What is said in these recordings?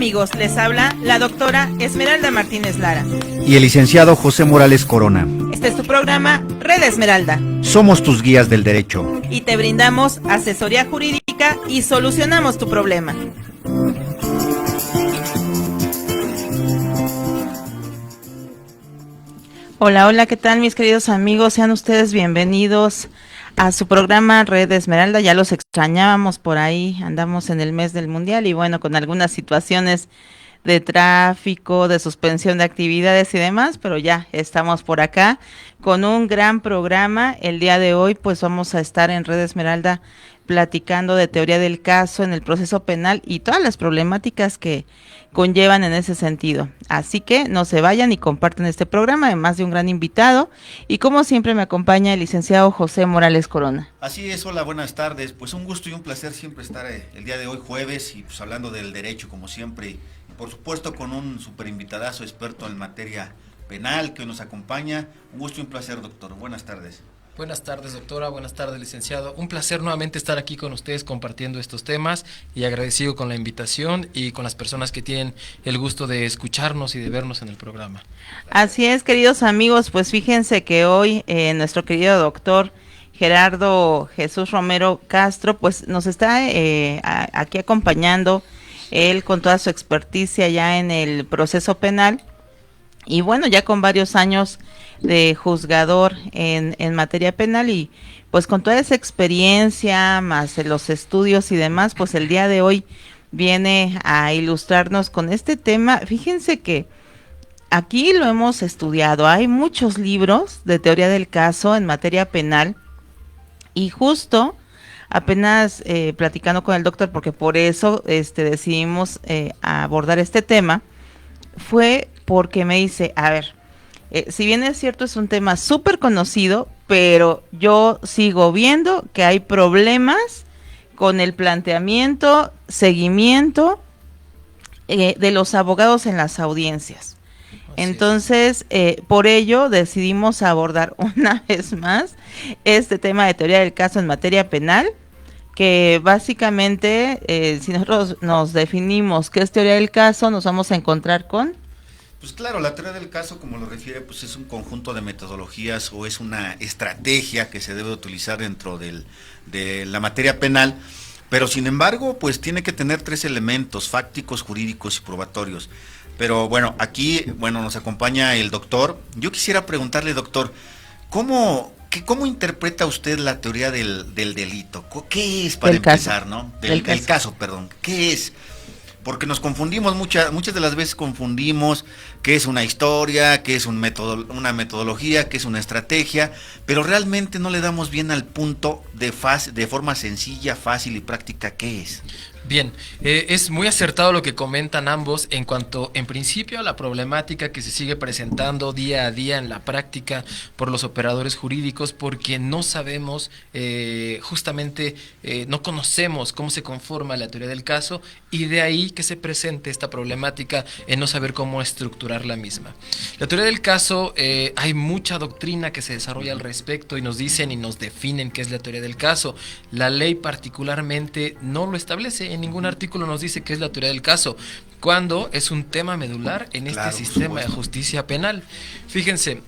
amigos? Les habla la doctora Esmeralda Martínez Lara y el licenciado José Morales Corona. Este es tu programa Red Esmeralda. Somos tus guías del derecho y te brindamos asesoría jurídica y solucionamos tu problema. Hola, hola, ¿qué tal mis queridos amigos? Sean ustedes bienvenidos a su programa Red Esmeralda. Ya los extrañábamos por ahí, andamos en el mes del mundial y bueno, con algunas situaciones de tráfico, de suspensión de actividades y demás, pero ya estamos por acá con un gran programa. El día de hoy pues vamos a estar en Red Esmeralda platicando de teoría del caso en el proceso penal y todas las problemáticas que conllevan en ese sentido. Así que no se vayan y compartan este programa, además de un gran invitado. Y como siempre me acompaña el licenciado José Morales Corona. Así es, hola, buenas tardes. Pues un gusto y un placer siempre estar el día de hoy jueves y pues hablando del derecho como siempre. Y por supuesto con un super invitadazo experto en materia penal que nos acompaña. Un gusto y un placer, doctor. Buenas tardes. Buenas tardes, doctora. Buenas tardes, licenciado. Un placer nuevamente estar aquí con ustedes compartiendo estos temas y agradecido con la invitación y con las personas que tienen el gusto de escucharnos y de vernos en el programa. Así es, queridos amigos, pues fíjense que hoy nuestro querido doctor Gerardo Jesús Romero Castro pues nos está aquí acompañando, él con toda su experticia ya en el proceso penal y bueno, ya con varios años de juzgador en materia penal y pues con toda esa experiencia más los estudios y demás, pues el día de hoy viene a ilustrarnos con este tema. Fíjense que aquí lo hemos estudiado, hay muchos libros de teoría del caso en materia penal y justo apenas platicando con el doctor, porque por eso decidimos abordar este tema, fue porque me dice, a ver, si bien es cierto, es un tema súper conocido, pero yo sigo viendo que hay problemas con el planteamiento, seguimiento de los abogados en las audiencias. Entonces, por ello decidimos abordar una vez más este tema de teoría del caso en materia penal, que básicamente, si nosotros nos definimos qué es teoría del caso, nos vamos a encontrar con... Pues claro, la teoría del caso, como lo refiere, pues es un conjunto de metodologías o es una estrategia que se debe utilizar dentro de la materia penal, pero sin embargo, pues tiene que tener tres elementos: fácticos, jurídicos y probatorios. Pero bueno, aquí, bueno, nos acompaña el doctor. Yo quisiera preguntarle, doctor, ¿cómo interpreta usted la teoría del delito? ¿Qué es para empezar, no? Del caso, perdón. ¿Qué es? Porque nos confundimos, muchas de las veces confundimos qué es una historia, qué es una metodología, qué es una estrategia, pero realmente no le damos bien al punto de forma sencilla, fácil y práctica qué es. Bien, es muy acertado lo que comentan ambos en cuanto, en principio, a la problemática que se sigue presentando día a día en la práctica por los operadores jurídicos, porque no sabemos, justamente, no conocemos cómo se conforma la teoría del caso, y de ahí que se presente esta problemática en no saber cómo estructurar la misma. La teoría del caso, hay mucha doctrina que se desarrolla al respecto y nos dicen y nos definen qué es la teoría del caso. La ley particularmente no lo establece. En ningún artículo nos dice qué es la teoría del caso, cuando es un tema medular en este sistema de justicia penal. Fíjense,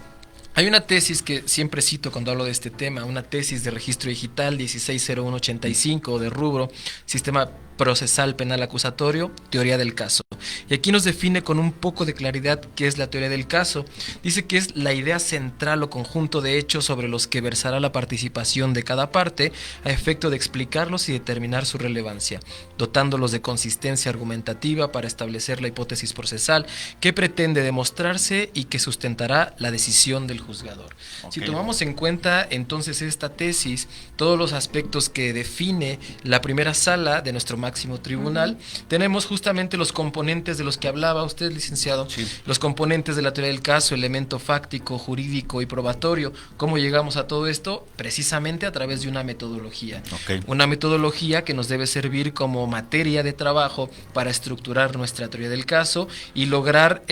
hay una tesis que siempre cito cuando hablo de este tema, una tesis de registro digital 160185 de rubro Sistema Procesal Penal Acusatorio, teoría del caso. Y aquí nos define con un poco de claridad qué es la teoría del caso. Dice que es la idea central o conjunto de hechos sobre los que versará la participación de cada parte a efecto de explicarlos y determinar su relevancia, dotándolos de consistencia argumentativa para establecer la hipótesis procesal que pretende demostrarse y que sustentará la decisión del juzgador. Si tomamos en cuenta entonces esta tesis, todos los aspectos que define la primera sala de nuestro máximo tribunal, tenemos justamente los componentes de los que hablaba usted, licenciado, los componentes de la teoría del caso, elemento fáctico, jurídico y probatorio. ¿Cómo llegamos a todo esto? Precisamente a través de una metodología. Una metodología que nos debe servir como materia de trabajo para estructurar nuestra teoría del caso y lograr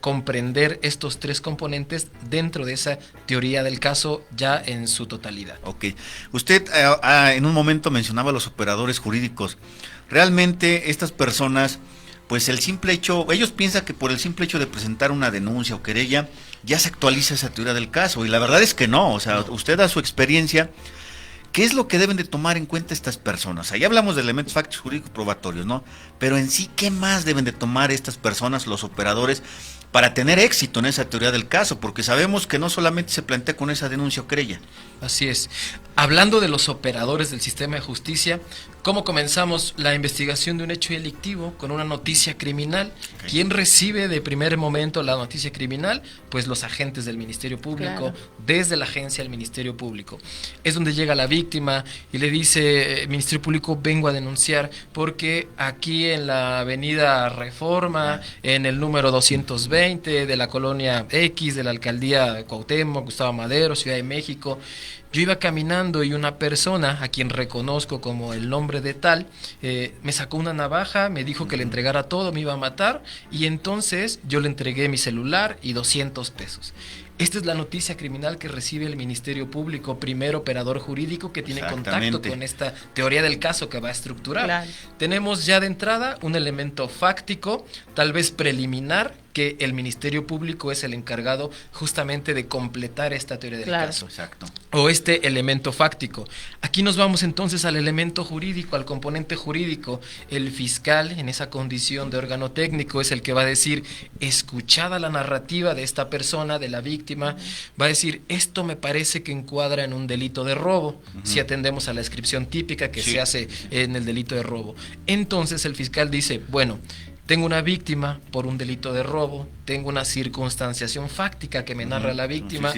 comprender estos tres componentes dentro de esa teoría del caso ya en su totalidad. Usted en un momento mencionaba a los operadores jurídicos. Realmente estas personas pues el simple hecho, ellos piensan que por el simple hecho de presentar una denuncia o querella, ya se actualiza esa teoría del caso, y la verdad es que no, o sea, usted a su experiencia, ¿qué es lo que deben de tomar en cuenta estas personas? Ahí hablamos de elementos fácticos, jurídicos, probatorios, ¿no? Pero en sí, ¿qué más deben de tomar estas personas, los operadores, para tener éxito en esa teoría del caso? Porque sabemos que no solamente se plantea con esa denuncia o querella. Así es. Hablando de los operadores del sistema de justicia, ¿cómo comenzamos la investigación de un hecho delictivo? Con una noticia criminal. Okay. ¿Quién recibe de primer momento la noticia criminal? Pues los agentes del Ministerio Público, claro, desde la agencia del Ministerio Público. Es donde llega la víctima y le dice, Ministerio Público, vengo a denunciar porque aquí en la avenida Reforma, en el número 220 de la colonia X, de la alcaldía Cuauhtémoc, Gustavo Madero, Ciudad de México, yo iba caminando y una persona, a quien reconozco como el nombre de tal, me sacó una navaja, me dijo que le entregara todo, me iba a matar, y entonces yo le entregué mi celular y 200 pesos. Esta es la noticia criminal que recibe el Ministerio Público, primer operador jurídico que tiene contacto con esta teoría del caso que va a estructurar. Claro. Tenemos ya de entrada un elemento fáctico, tal vez preliminar, que el Ministerio Público es el encargado justamente de completar esta teoría del caso. Exacto. O este elemento fáctico. Aquí nos vamos entonces al elemento jurídico, al componente jurídico. El fiscal, en esa condición de órgano técnico, es el que va a decir, escuchada la narrativa de esta persona, de la víctima, va a decir, esto me parece que encuadra en un delito de robo, si atendemos a la descripción típica que se hace en el delito de robo. Entonces el fiscal dice, bueno, tengo una víctima por un delito de robo, tengo una circunstanciación fáctica que me narra la víctima,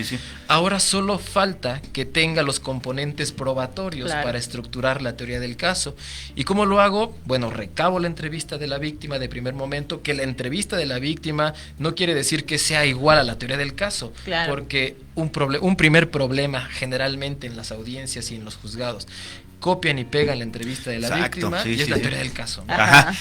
ahora solo falta que tenga los componentes probatorios para estructurar la teoría del caso. ¿Y cómo lo hago? Bueno, recabo la entrevista de la víctima de primer momento, que la entrevista de la víctima no quiere decir que sea igual a la teoría del caso, porque un primer problema generalmente en las audiencias y en los juzgados, copian y pegan la entrevista de la víctima y es la teoría del caso. Ajá.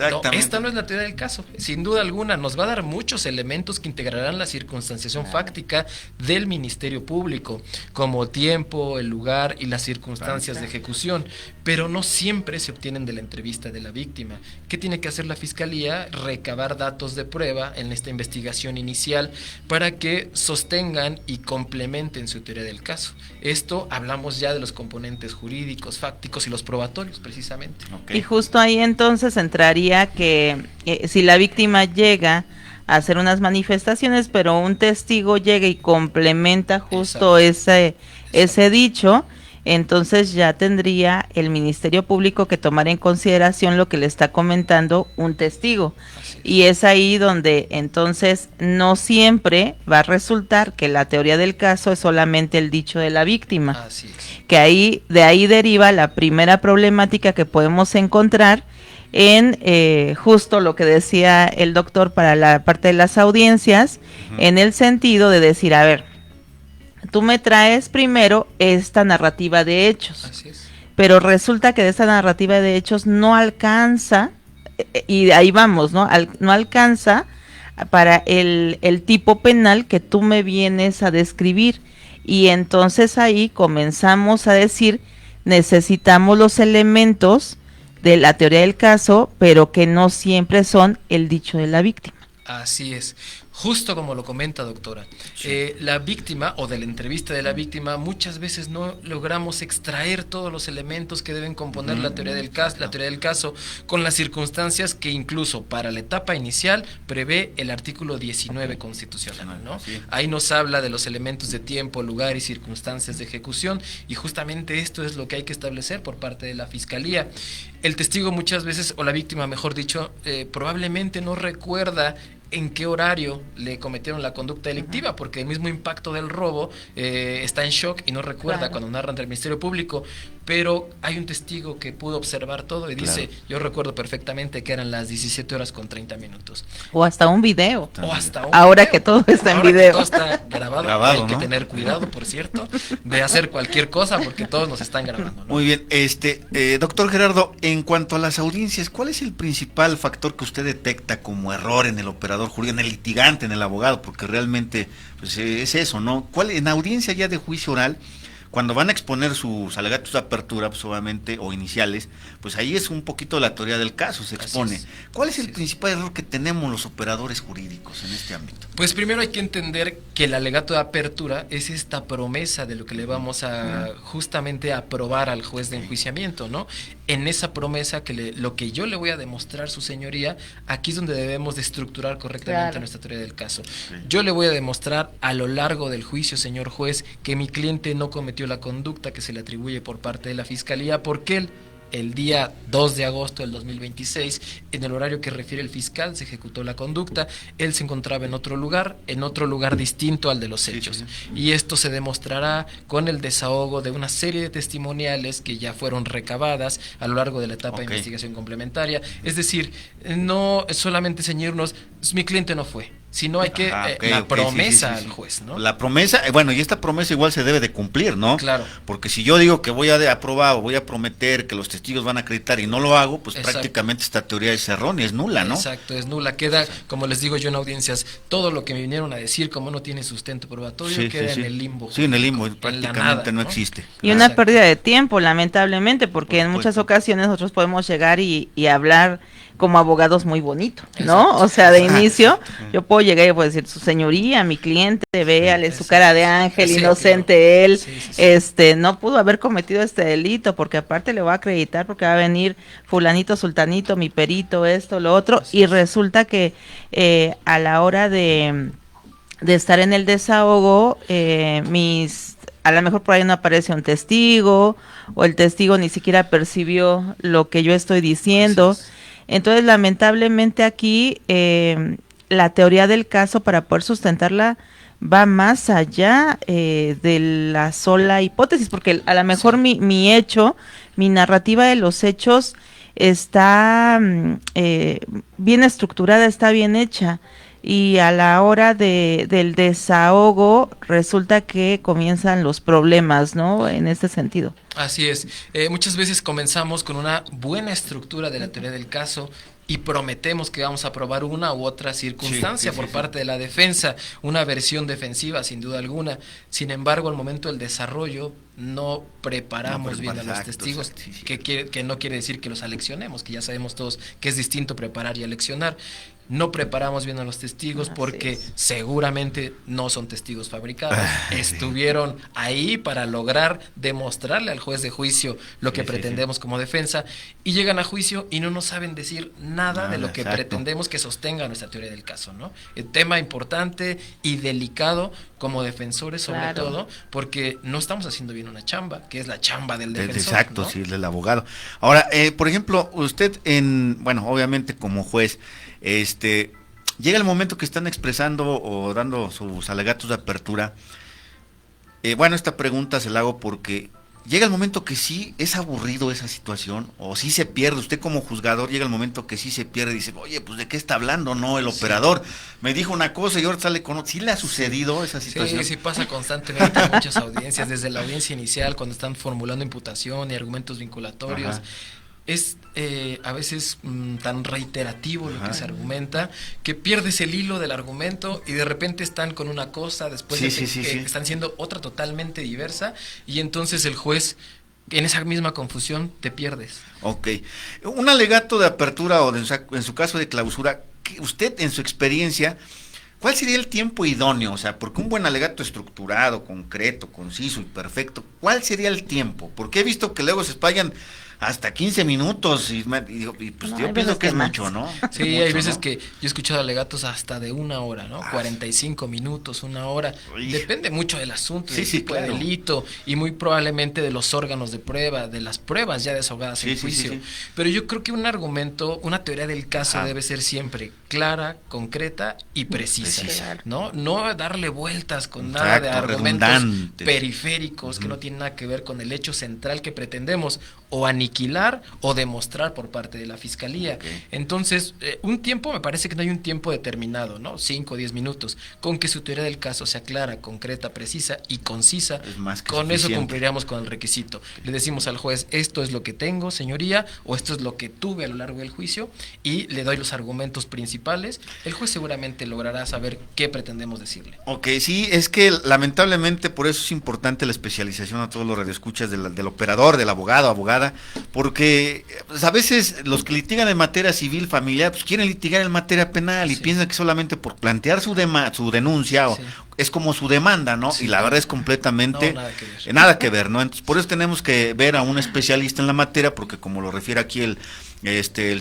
No, esta no es la teoría del caso. Sin duda alguna nos va a dar muchos elementos que integrarán la circunstanciación fáctica del Ministerio Público, como tiempo, el lugar y las circunstancias de ejecución, pero no siempre se obtienen de la entrevista de la víctima. ¿Qué tiene que hacer la Fiscalía? Recabar datos de prueba en esta investigación inicial para que sostengan y complementen su teoría del caso. Esto hablamos ya de los componentes jurídicos, fácticos y los probatorios, precisamente. Y justo ahí entonces entraría que si la víctima llega a hacer unas manifestaciones, pero un testigo llega y complementa justo ese dicho, entonces ya tendría el Ministerio Público que tomar en consideración lo que le está comentando un testigo. Y es ahí donde entonces no siempre va a resultar que la teoría del caso es solamente el dicho de la víctima. Así es. Que de ahí deriva la primera problemática que podemos encontrar en justo lo que decía el doctor para la parte de las audiencias, en el sentido de decir, a ver, tú me traes primero esta narrativa de hechos. Así es. Pero resulta que de esta narrativa de hechos no alcanza, y ahí vamos, ¿no? No alcanza para el tipo penal que tú me vienes a describir. Y entonces ahí comenzamos a decir, necesitamos los elementos de la teoría del caso, pero que no siempre son el dicho de la víctima. Así es. Justo como lo comenta, doctora, la víctima o de la entrevista de la víctima muchas veces no logramos extraer todos los elementos que deben componer la teoría del caso, con las circunstancias que incluso para la etapa inicial prevé el artículo 19 constitucional, ¿no? Ahí nos habla de los elementos de tiempo, lugar y circunstancias de ejecución, y justamente esto es lo que hay que establecer por parte de la Fiscalía. El testigo muchas veces, o la víctima mejor dicho, probablemente no recuerda en qué horario le cometieron la conducta delictiva, porque el mismo impacto del robo está en shock y no recuerda cuando narran del Ministerio Público, pero hay un testigo que pudo observar todo y dice, yo recuerdo perfectamente que eran las 17:30. O hasta un video. Ahora que todo está en video. Todo está grabado, hay que tener cuidado, por cierto, de hacer cualquier cosa porque todos nos están grabando, ¿no? Muy bien, doctor Gerardo, en cuanto a las audiencias, ¿cuál es el principal factor que usted detecta como error en el operador jurídico, en el litigante, en el abogado? Porque realmente pues, es eso, ¿no? En audiencia ya de juicio oral, cuando van a exponer sus alegatos de apertura, pues obviamente, o iniciales, pues ahí es un poquito la teoría del caso, se expone. ¿Cuál es el principal error que tenemos los operadores jurídicos en este ámbito? Pues primero hay que entender que el alegato de apertura es esta promesa de lo que le vamos a justamente aprobar al juez de enjuiciamiento, ¿no? En esa promesa lo que yo le voy a demostrar, su señoría, aquí es donde debemos de estructurar correctamente nuestra teoría del caso. Yo le voy a demostrar a lo largo del juicio, señor juez, que mi cliente no cometió la conducta que se le atribuye por parte de la Fiscalía, porque él, el día 2 de agosto del 2026, en el horario que refiere el fiscal, se ejecutó la conducta, él se encontraba en otro lugar distinto al de los hechos. Y esto se demostrará con el desahogo de una serie de testimoniales que ya fueron recabadas a lo largo de la etapa de investigación complementaria. Es decir, no solamente ceñirnos, mi cliente no fue, sino hay que la promesa al juez, ¿no? La promesa, bueno, y esta promesa igual se debe de cumplir, ¿no? Claro. Porque si yo digo que voy a aprobar o voy a prometer que los testigos van a acreditar y no lo hago, pues prácticamente esta teoría es errónea, es nula, ¿no? Exacto, es nula. Queda, como les digo yo en audiencias, todo lo que me vinieron a decir, como no tiene sustento probatorio, queda en el limbo. Sí, en el limbo, prácticamente nada, no existe. Y una pérdida de tiempo, lamentablemente, porque en muchas ocasiones nosotros podemos llegar y hablar como abogados muy bonito, ¿no? O sea, de inicio, yo puedo llegar y puedo decir, su señoría, mi cliente, véale su cara de ángel, inocente él, no pudo haber cometido este delito, porque aparte le voy a acreditar, porque va a venir fulanito, sultanito, mi perito, esto, lo otro, y resulta que a la hora de estar en el desahogo, a lo mejor por ahí no aparece un testigo, o el testigo ni siquiera percibió lo que yo estoy diciendo. Entonces, lamentablemente aquí la teoría del caso, para poder sustentarla, va más allá de la sola hipótesis, porque a lo mejor mi hecho, mi narrativa de los hechos está bien estructurada, está bien hecha, y a la hora del desahogo resulta que comienzan los problemas, ¿no? En este sentido. Así es. Muchas veces comenzamos con una buena estructura de la teoría del caso y prometemos que vamos a probar una u otra circunstancia por parte de la defensa, una versión defensiva sin duda alguna. Sin embargo, al momento del desarrollo no preparamos bien a los testigos, que no quiere decir que los aleccionemos, que ya sabemos todos que es distinto preparar y aleccionar. No preparamos bien a los testigos porque seguramente no son testigos fabricados. Estuvieron ahí para lograr demostrarle al juez de juicio lo que pretendemos como defensa, y llegan a juicio y no nos saben decir nada de lo que pretendemos que sostenga nuestra teoría del caso, ¿no? El tema importante y delicado como defensores, sobre todo, porque no estamos haciendo bien una chamba, que es la chamba del defensor. Exacto, ¿no? Sí, del abogado. Ahora, por ejemplo, usted obviamente como juez, llega el momento que están expresando o dando sus alegatos de apertura. Esta pregunta se la hago porque llega el momento que sí es aburrido esa situación, o sí se pierde. Usted como juzgador llega el momento que sí se pierde y dice, oye, pues ¿de qué está hablando? No, el operador me dijo una cosa y ahora sale con otra. ¿Sí le ha sucedido esa situación? Sí, pasa constantemente en muchas audiencias, desde la audiencia inicial, cuando están formulando imputación y argumentos vinculatorios. Es a veces tan reiterativo lo que se argumenta, que pierdes el hilo del argumento y de repente están con una cosa, después están siendo otra totalmente diversa, y entonces el juez, en esa misma confusión, te pierdes. Ok. Un alegato de apertura o en su caso de clausura, usted en su experiencia, ¿cuál sería el tiempo idóneo? O sea, porque un buen alegato estructurado, concreto, conciso y perfecto, ¿cuál sería el tiempo? Porque he visto que luego se espayan hasta 15 minutos y pues yo pienso que es mucho, ¿no? Sí, mucho, hay veces que yo he escuchado alegatos hasta de 1 hora, ¿no? 45 minutos, 1 hora. Depende mucho del asunto, del tipo de delito, y muy probablemente de los órganos de prueba, de las pruebas ya desahogadas en juicio. Pero yo creo que un argumento, una teoría del caso debe ser siempre clara, concreta y precisa, ¿no? No darle vueltas con nada de argumentos periféricos que no tienen nada que ver con el hecho central que pretendemos. o aniquilar o demostrar por parte de la fiscalía. Okay. Entonces, un tiempo, me parece que no hay un tiempo determinado, ¿no? 5 o 10 minutos. Con que su teoría del caso sea clara, concreta, precisa y concisa, Es más que con suficiente. eso cumpliríamos con el requisito. Le decimos al juez, esto es lo que tengo, señoría, o esto es lo que tuve a lo largo del juicio, y le doy los argumentos principales. El juez seguramente logrará saber qué pretendemos decirle. Ok, sí, es que lamentablemente por eso es importante la especialización a todos los radioescuchas del operador, del abogado, abogada, porque pues, a veces los que litigan en materia civil familiar pues quieren litigar en materia penal y Sí. piensan que solamente por plantear su denuncia Sí. es como su demanda, ¿no? Sí. Y la verdad es completamente No, nada que ver. nada que ver, ¿no? Entonces por eso tenemos que ver a un especialista en la materia, porque como lo refiere aquí el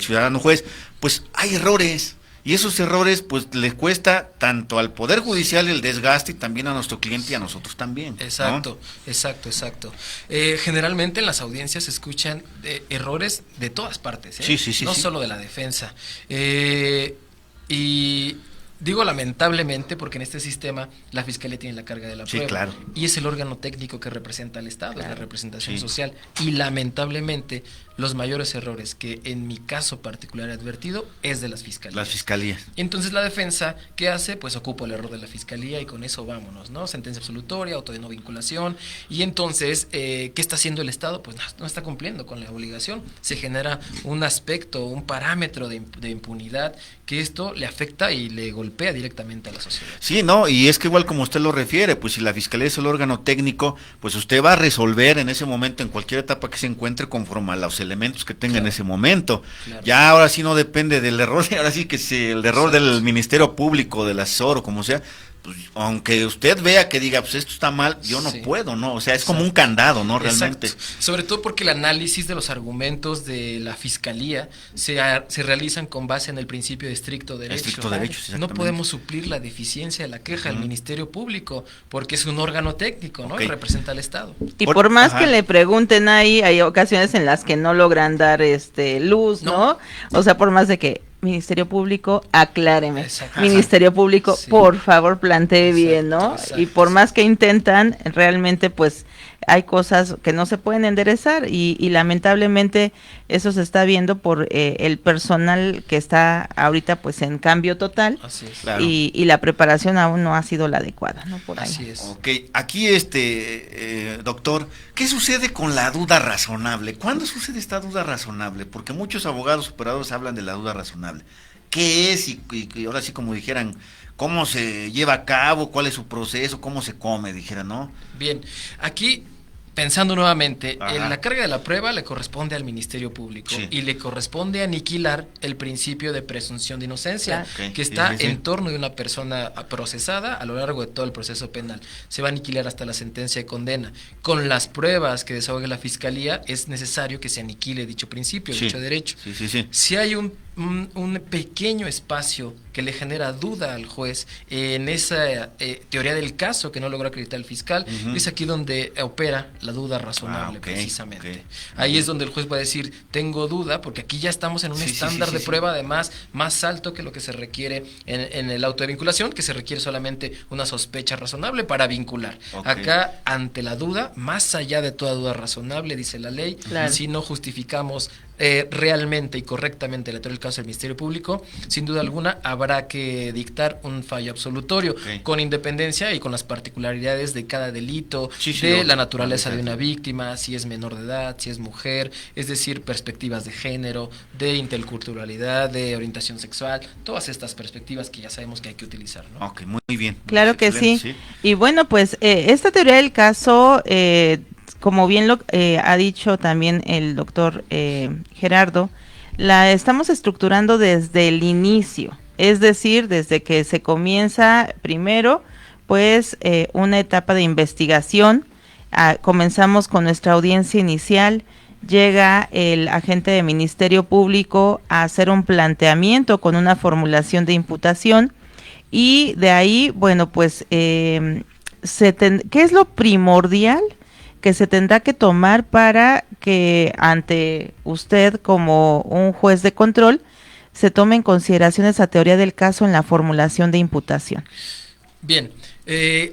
ciudadano juez, pues hay errores. Y esos errores, pues, les cuesta tanto al Poder Judicial el desgaste y también a nuestro cliente y a nosotros también, ¿no? Exacto. Generalmente en las audiencias se escuchan errores de todas partes, Sí, sí, sí, no sí. solo de la defensa. Y digo lamentablemente porque en este sistema la fiscalía tiene la carga de la Sí, prueba. claro. Y es el órgano técnico que representa al Estado, es la Claro. representación Sí. social. Y lamentablemente los mayores errores que en mi caso particular he advertido es de las fiscalías. Las fiscalías. Entonces la defensa, ¿qué hace? Pues ocupa el error de la fiscalía y con eso vámonos, ¿no? Sentencia absolutoria, auto de no vinculación. Y entonces, ¿qué está haciendo el Estado? Pues no está cumpliendo con la obligación. Se genera un aspecto, un parámetro de impunidad que esto le afecta y le golpea directamente a la sociedad. Sí, no, y es que igual como usted lo refiere, pues si la fiscalía es el órgano técnico, pues usted va a resolver en ese momento, en cualquier etapa que se encuentre, conforme a los elementos que tenga en Claro. ese momento. Claro. Ya ahora sí no depende del error, ahora sí que si el error del Ministerio Público, del asesor o como sea, pues aunque usted vea que diga, pues esto está mal, yo no Sí. puedo, ¿no? O sea, es Exacto. como un candado, ¿no? Realmente. Exacto. Sobre todo porque el análisis de los argumentos de la fiscalía se realizan con base en el principio de estricto derecho. Estricto derecho, No exactamente. podemos suplir la deficiencia de la queja del Ministerio Público porque es un órgano técnico, ¿no? Ok. Y representa al Estado. Y Por- por más ajá. que le pregunten ahí, hay ocasiones en las que no logran dar luz, ¿no? O sea, por más de que Ministerio Público, acláreme. Exacto. Ministerio Público, Sí. por favor, plantee Exacto, bien, ¿no? exacto, Y por más exacto. que intentan, realmente pues hay cosas que no se pueden enderezar y lamentablemente eso se está viendo por el personal que está ahorita pues en cambio total Así es. Claro. y la preparación aún no ha sido la adecuada, ¿no? Por ahí. Así es. Ok, aquí doctor, ¿qué sucede con la duda razonable? ¿Cuándo sucede esta duda razonable? Porque muchos abogados operadores hablan de la duda razonable. ¿Qué es? Y ahora sí como dijeran, ¿cómo se lleva a cabo? ¿Cuál es su proceso? ¿Cómo se come? Dijeran, ¿no? Bien, aquí pensando nuevamente, Ajá. la carga de la prueba le corresponde al Ministerio Público Sí. y le corresponde aniquilar el principio de presunción de inocencia Claro. Ok, que está sí, sí, sí. en torno de una persona procesada a lo largo de todo el proceso penal. Se va a aniquilar hasta la sentencia de condena. Con las pruebas que desahogue la Fiscalía es necesario que se aniquile dicho principio, Sí. dicho derecho. Sí, sí, sí. Si hay un pequeño espacio que le genera duda al juez en esa teoría del caso que no logró acreditar el fiscal, Ujú. es aquí donde opera la duda razonable, ok, precisamente. ok. Ahí es donde el juez va a decir, tengo duda, porque aquí ya estamos en un Sí, sí, estándar sí, de sí, prueba, además, más alto que lo que se requiere en el auto de vinculación, que se requiere solamente una sospecha razonable para vincular. Ok. Acá, ante la duda, más allá de toda duda razonable, dice la ley, Claro. si no justificamos realmente y correctamente la teoría del caso del Ministerio Público, sin duda alguna habrá que dictar un fallo absolutorio, Ok. con independencia y con las particularidades de cada delito, Sí, sí, de lo- la naturaleza lo- de una víctima, si es menor de edad, si es mujer, es decir, perspectivas de género, de interculturalidad, de orientación sexual, todas estas perspectivas que ya sabemos que hay que utilizar, ¿no? Ok, muy bien. Claro que sí. Excelente, Y bueno, pues esta teoría del caso, como bien lo ha dicho también el doctor Gerardo, la estamos estructurando desde el inicio, es decir, desde que se comienza primero, pues una etapa de investigación, comenzamos con nuestra audiencia inicial, llega el agente de Ministerio Público a hacer un planteamiento con una formulación de imputación y de ahí, bueno, pues, ¿qué es lo primordial que se tendrá que tomar para que ante usted como un juez de control se tome en consideración esa teoría del caso en la formulación de imputación? Bien,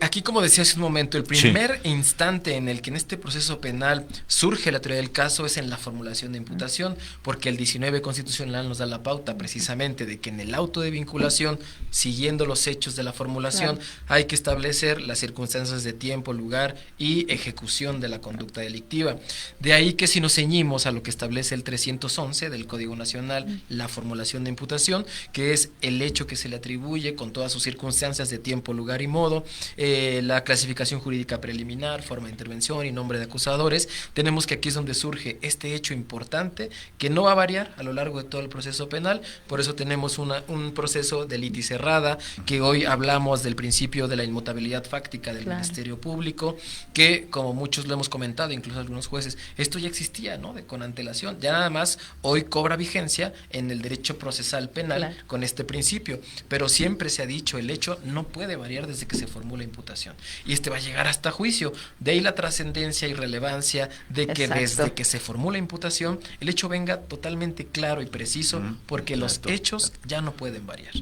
aquí como decía hace un momento, el primer instante en el que en este proceso penal surge la teoría del caso es en la formulación de imputación, porque el 19 constitucional nos da la pauta precisamente de que en el auto de vinculación, siguiendo los hechos de la formulación, hay que establecer las circunstancias de tiempo, lugar y ejecución de la conducta delictiva. De ahí que si nos ceñimos a lo que establece el 311 del Código Nacional, la formulación de imputación, que es el hecho que se le atribuye con todas sus circunstancias de tiempo, lugar y modo, la clasificación jurídica preliminar, forma de intervención y nombre de acusadores, tenemos que aquí es donde surge este hecho importante que no va a variar a lo largo de todo el proceso penal. Por eso tenemos un proceso de litis cerrada, que hoy hablamos del principio de la inmutabilidad fáctica del Ministerio Público, que como muchos lo hemos comentado, incluso algunos jueces, esto ya existía, ¿no? Con antelación, ya nada más hoy cobra vigencia en el derecho procesal penal con este principio, pero siempre se ha dicho, el hecho no puede variar desde que se formula imputación, y va a llegar hasta juicio. De ahí la trascendencia y relevancia de que desde que se formula imputación, el hecho venga totalmente claro y preciso, porque los hechos ya no pueden variar.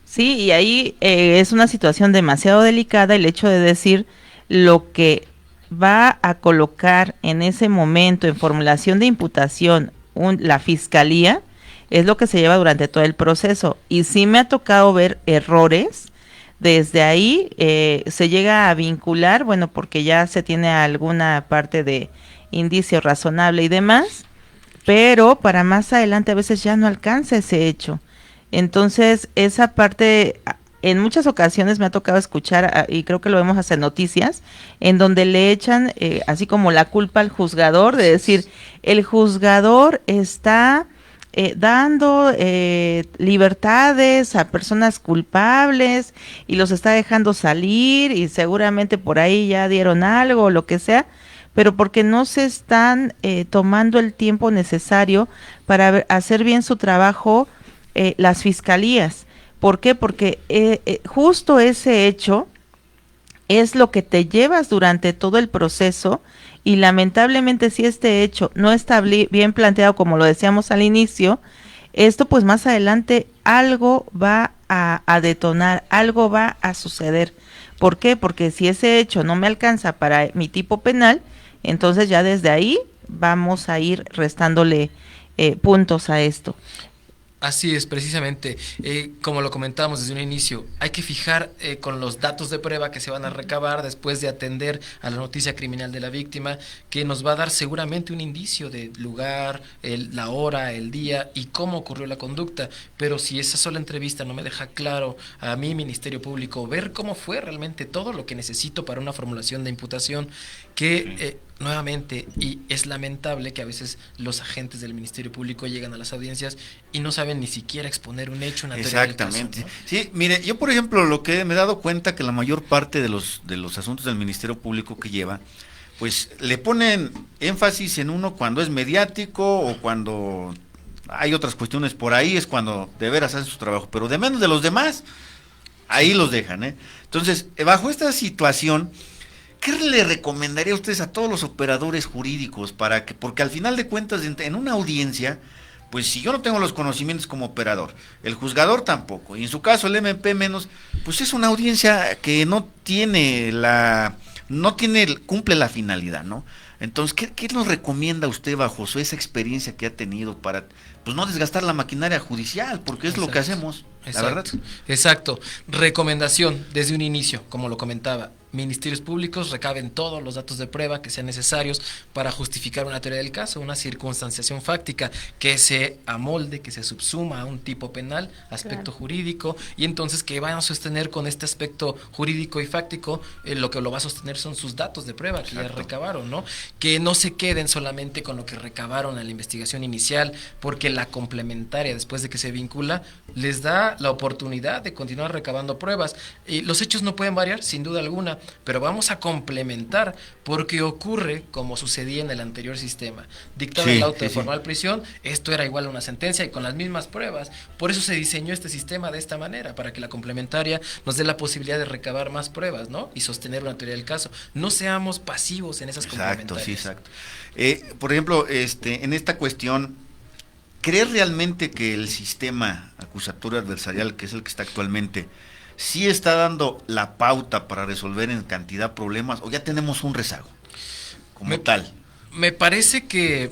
Sí, y ahí es una situación demasiado delicada el hecho de decir lo que va a colocar en ese momento en formulación de imputación la fiscalía, es lo que se lleva durante todo el proceso. Y sí me ha tocado ver errores. Desde ahí se llega a vincular, bueno, porque ya se tiene alguna parte de indicio razonable y demás, pero para más adelante a veces ya no alcanza ese hecho. Entonces, esa parte, en muchas ocasiones me ha tocado escuchar, y creo que lo vemos hasta en noticias, en donde le echan así como la culpa al juzgador, de decir, el juzgador está dando libertades a personas culpables y los está dejando salir y seguramente por ahí ya dieron algo o lo que sea, pero porque no se están tomando el tiempo necesario para hacer bien su trabajo las fiscalías. ¿Por qué? Porque justo ese hecho es lo que te llevas durante todo el proceso, y lamentablemente si este hecho no está bien planteado, como lo decíamos al inicio, esto pues más adelante algo va a detonar, algo va a suceder. ¿Por qué? Porque si ese hecho no me alcanza para mi tipo penal, entonces ya desde ahí vamos a ir restándole puntos a esto. Así es, precisamente, como lo comentábamos desde un inicio, hay que fijar con los datos de prueba que se van a recabar después de atender a la noticia criminal de la víctima, que nos va a dar seguramente un indicio de lugar, la hora, el día y cómo ocurrió la conducta, pero si esa sola entrevista no me deja claro a mi Ministerio Público ver cómo fue realmente todo lo que necesito para una formulación de imputación, que nuevamente, y es lamentable que a veces los agentes del Ministerio Público llegan a las audiencias y no saben ni siquiera exponer un hecho, una teoría del caso, Exactamente. ¿no? Sí, mire, yo por ejemplo lo que me he dado cuenta que la mayor parte de los asuntos del Ministerio Público que lleva, pues le ponen énfasis en uno cuando es mediático o cuando hay otras cuestiones por ahí, es cuando de veras hacen su trabajo, pero de menos de los demás, ahí los dejan, ¿eh? Entonces, bajo esta situación, ¿qué le recomendaría a ustedes a todos los operadores jurídicos para que, porque al final de cuentas en una audiencia, pues si yo no tengo los conocimientos como operador, el juzgador tampoco, y en su caso el MP menos, pues es una audiencia que cumple la finalidad, ¿no? Entonces, ¿qué nos recomienda usted bajo esa experiencia que ha tenido para, pues, no desgastar la maquinaria judicial? Porque es lo que hacemos, la verdad. Exacto. Recomendación desde un inicio, como lo comentaba. Ministerios públicos recaben todos los datos de prueba que sean necesarios para justificar una teoría del caso, una circunstanciación fáctica que se amolde, que se subsuma a un tipo penal, aspecto jurídico, y entonces que van a sostener con este aspecto jurídico y fáctico, lo que lo va a sostener son sus datos de prueba que ya recabaron, ¿no? Que no se queden solamente con lo que recabaron en la investigación inicial, porque la complementaria, después de que se vincula, les da la oportunidad de continuar recabando pruebas. Y los hechos no pueden variar, sin duda alguna, pero vamos a complementar, porque ocurre como sucedía en el anterior sistema. Dictaba el auto de formal prisión, esto era igual a una sentencia y con las mismas pruebas. Por eso se diseñó este sistema de esta manera, para que la complementaria nos dé la posibilidad de recabar más pruebas, ¿no? Y sostener una teoría del caso. No seamos pasivos en esas complementarias. Exacto. Por ejemplo, en esta cuestión, ¿crees realmente que el sistema acusatorio adversarial, que es el que está actualmente, sí está dando la pauta para resolver en cantidad problemas, o ya tenemos un rezago como tal? Me parece que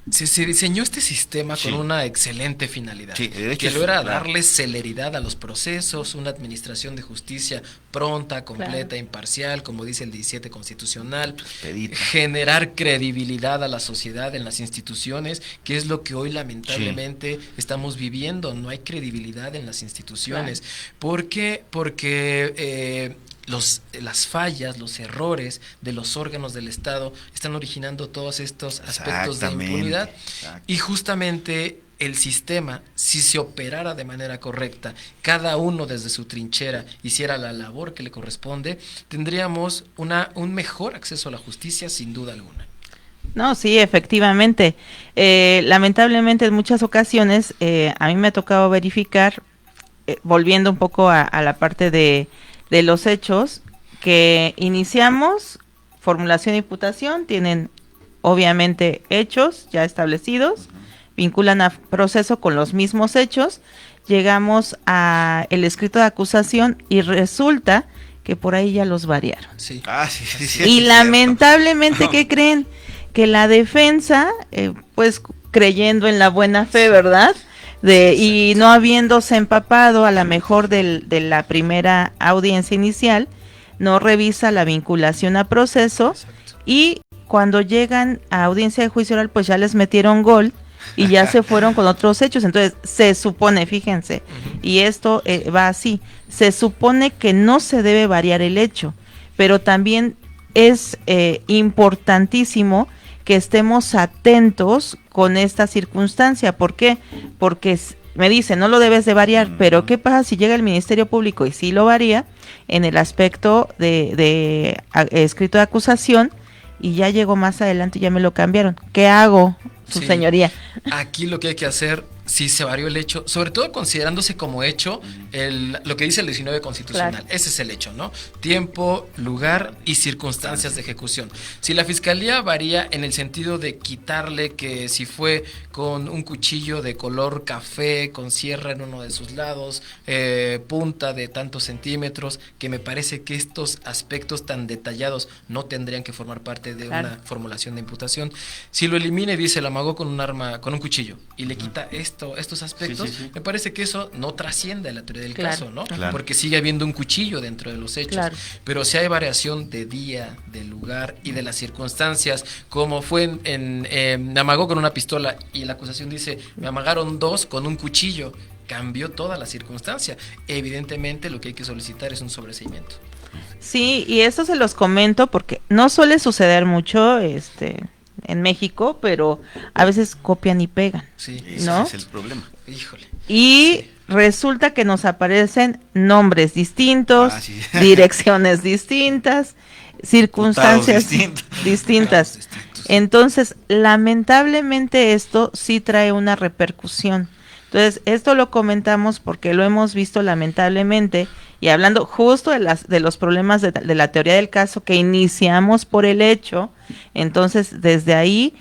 se diseñó este sistema Sí. con una excelente finalidad, Sí, de hecho que es, lo era claro. darle celeridad a los procesos, una administración de justicia pronta, completa, Claro. imparcial, como dice el 17 constitucional, Expedita. generar credibilidad a la sociedad en las instituciones, que es lo que hoy lamentablemente estamos viviendo. No hay credibilidad en las instituciones. ¿Por qué? Porque las fallas, los errores de los órganos del Estado están originando todos estos aspectos de Exactamente, impunidad. exacto. Y justamente el sistema, si se operara de manera correcta, cada uno desde su trinchera hiciera la labor que le corresponde, tendríamos un mejor acceso a la justicia, sin duda alguna. No, sí, efectivamente. Lamentablemente en muchas ocasiones a mí me ha tocado verificar, volviendo un poco a la parte de los hechos, que iniciamos formulación de imputación, tienen obviamente hechos ya establecidos, vinculan a proceso con los mismos hechos, llegamos a el escrito de acusación y resulta que por ahí ya los variaron. Sí. Sí, sí, sí, Y es lamentablemente, ¿qué creen? Que la defensa, pues creyendo en la buena fe, ¿verdad? Y no habiéndose empapado a lo mejor de la primera audiencia inicial, no revisa la vinculación a proceso. Exacto. Y cuando llegan a audiencia de juicio oral, pues ya les metieron gol y ya se fueron con otros hechos. Entonces, se supone, fíjense, y esto va así, se supone que no se debe variar el hecho, pero también es importantísimo que estemos atentos con esta circunstancia. ¿Por qué? Porque me dicen, no lo debes de variar, pero ¿qué pasa si llega el Ministerio Público y sí lo varía en el aspecto de escrito de acusación y ya llegó más adelante y ya me lo cambiaron? ¿Qué hago, su Sí. señoría? Aquí lo que hay que hacer, si se varió el hecho, sobre todo considerándose como hecho lo que dice el 19 constitucional, Claro. ese es el hecho, ¿no? Tiempo, lugar y circunstancias de ejecución. Si la fiscalía varía en el sentido de quitarle que si fue con un cuchillo de color café, con sierra en uno de sus lados, punta de tantos centímetros, que me parece que estos aspectos tan detallados no tendrían que formar parte de Claro. una formulación de imputación. Si lo elimina y dice, la amagó con un arma, con un cuchillo, y le quita estos aspectos, Sí, sí, sí. me parece que eso no trasciende a la teoría del Claro. caso, ¿no? Claro. Porque sigue habiendo un cuchillo dentro de los hechos. Claro. Pero si hay variación de día, de lugar y de las circunstancias, como fue me amagó con una pistola y la acusación dice, me amagaron dos con un cuchillo, cambió toda la circunstancia. Evidentemente lo que hay que solicitar es un sobreseimiento. Sí, y esto se los comento porque no suele suceder mucho en México, pero a veces copian y pegan. Sí, Ese ¿no? es el problema. híjole. Y Sí. resulta que nos aparecen nombres distintos, Sí. direcciones distintas, circunstancias Diputados distintas. Distintos. Entonces, lamentablemente esto sí trae una repercusión. Entonces, esto lo comentamos porque lo hemos visto lamentablemente, y hablando justo de los problemas de la teoría del caso que iniciamos por el hecho. Entonces, desde ahí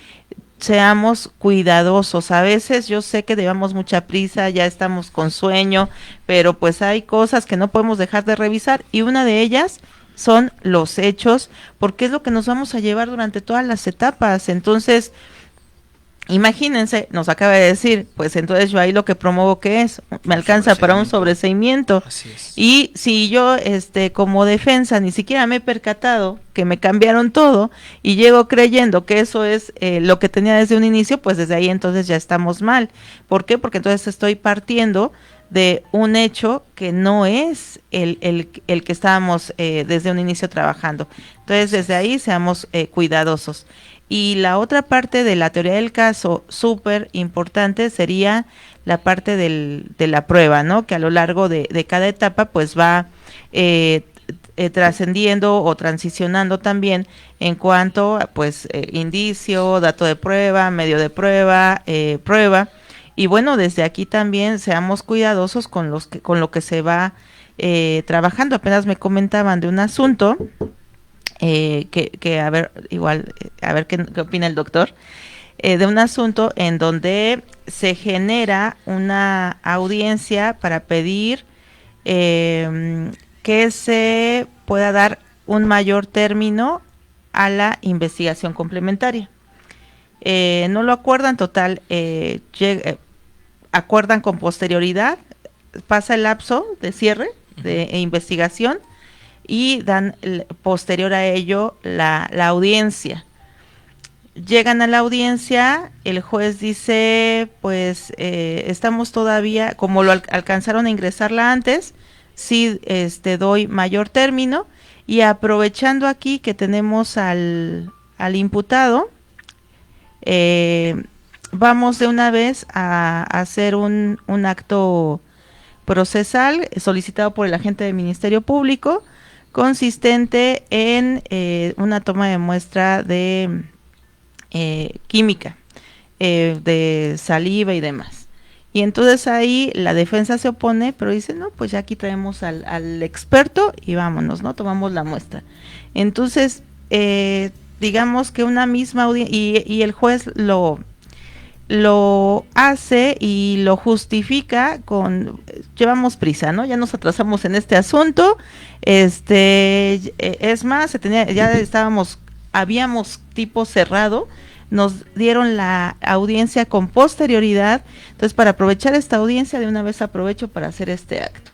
seamos cuidadosos. A veces yo sé que llevamos mucha prisa, ya estamos con sueño, pero pues hay cosas que no podemos dejar de revisar, y una de ellas son los hechos, porque es lo que nos vamos a llevar durante todas las etapas. Entonces, imagínense, nos acaba de decir, pues entonces yo ahí lo que promuevo, que es, me alcanza para un sobreseimiento. Así es. Y si yo, como defensa, ni siquiera me he percatado que me cambiaron todo y llego creyendo que eso es lo que tenía desde un inicio, pues desde ahí entonces ya estamos mal. ¿Por qué? Porque entonces estoy partiendo de un hecho que no es el que estábamos desde un inicio trabajando. Entonces desde ahí seamos cuidadosos. Y la otra parte de la teoría del caso súper importante sería la parte de la prueba, ¿no? Que a lo largo de cada etapa pues va trascendiendo o transicionando también en cuanto a pues indicio, dato de prueba, medio de prueba, prueba. Y bueno, desde aquí también seamos cuidadosos con lo que se va trabajando. Apenas me comentaban de un asunto que a ver, igual, a ver qué opina el doctor, de un asunto en donde se genera una audiencia para pedir que se pueda dar un mayor término a la investigación complementaria. No lo acuerdan total, acuerdan con posterioridad, pasa el lapso de cierre de investigación y dan posterior a ello la audiencia. Llegan a la audiencia, el juez dice, pues estamos todavía, como lo alcanzaron a ingresarla antes, sí doy mayor término, y aprovechando aquí que tenemos al imputado, vamos de una vez a hacer un acto procesal solicitado por el agente del Ministerio Público, consistente en una toma de muestra de química, de saliva y demás. Y entonces ahí la defensa se opone, pero dice, no, pues ya aquí traemos al experto y vámonos, ¿no? Tomamos la muestra. Entonces, digamos que una misma audiencia, y el juez lo hace y lo justifica con, llevamos prisa, ¿no? Ya nos atrasamos en este asunto, es más, habíamos tipo cerrado, nos dieron la audiencia con posterioridad, entonces para aprovechar esta audiencia de una vez aprovecho para hacer este acto.